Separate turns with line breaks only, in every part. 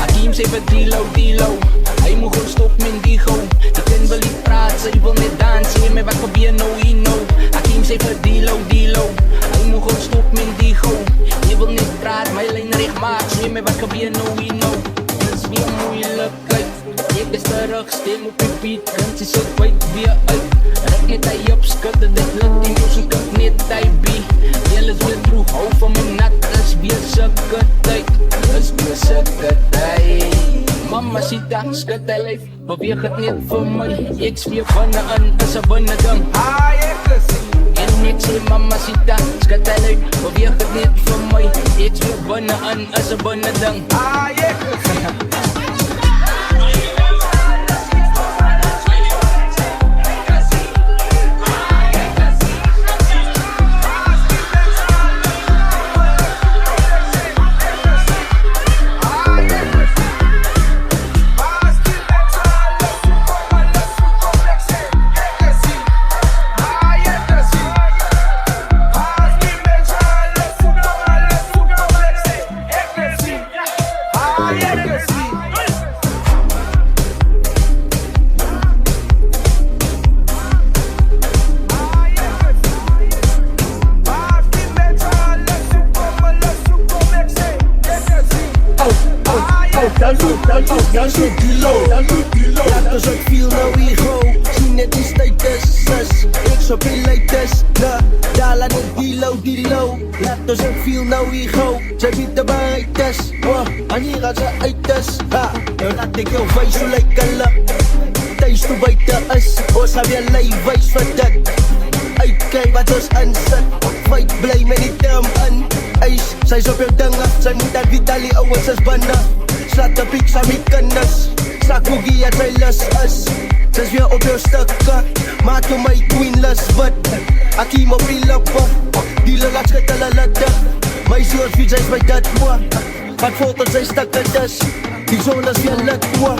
Hakim sê vir Dilo, hy moet gewoon stop met die go. Die kind wil nie praat, sy wil net dans. Sê my wat gebeur nou, he know. Hakim sê vir Dilo, hy moet gewoon stop met die go. Jy wil net praat, my lijn recht maak. Sê my wat gebeur nou, he know. Dis weer moeilikheid, ek is terug, stem op die beat. Kind sy sit kwijt weer uit. Rik net hy op, skutte dit lit. En jou soek ek net hy bie. Jylle is weer droeg, hou van my nat. Is weer sikke tyd, is weer sikke tyd. Mamacita, skud hy lyf, beweeg het net vir my. Ek zweer binne in, is a binne ding. En ek sê mamacita, skud hy lyf, beweeg het net vir my. Ek zweer binne in, is a binne ding.
Danso Dilo, laat ons ook feel nou ego. Sien net die status, ek so op die latest. Dala net Dilo, laat ons ook feel nou ego. Sy weet de bereid is, en hier gaan sy uit is. Nou laat ek jou wees hoe lyk hulle thuis toe buiten is. Ons gaan weer lei wees vir dit. Uitkijk wat ons insit, fight bly met die term in. Eis, sy is op jou dinge, sy moet dat weet al die ouwens is binne. Slaat de piek saam die kinders, sak hoegie het sy lus is. Sy is weer op jou stukke, maak jou my queenless wit. Hakim op die lippe, die laat skit hulle litte. My soort fiets is my dit moe, wat voelt ons sy stukke dis. Die zon is weer lit moe.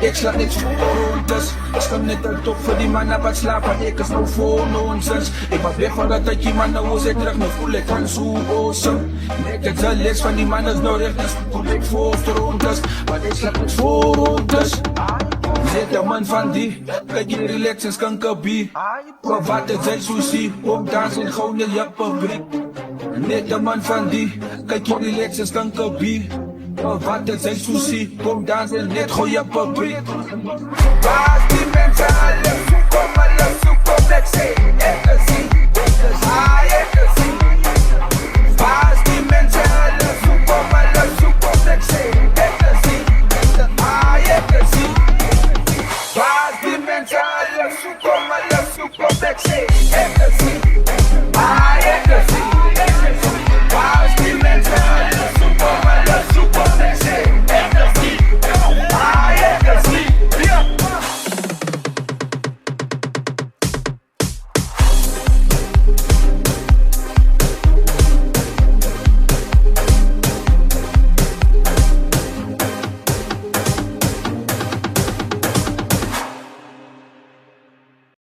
Ek slaap net so rondes, ek stem net uit op vir die manne wat slaap, want ek is nou vol nonsens. Ek was weg van dat tydjie, maar nou is ek terug, nou voel ek van so awesome. En ek het al les van die manne is nou recht, dus voel ek voor of te rondes, want ek slaap net so rondes. Net een man van die, kijk je relax en skankabie. Maar wat het zijn sushi, op dans en gauw in je fabriek. Net een man van die, kijk je relax en skankabie. Maar wat het zijn sushi, kom dansen, net gooi je fabriek. Waar die mensen alles zoeken, flexen.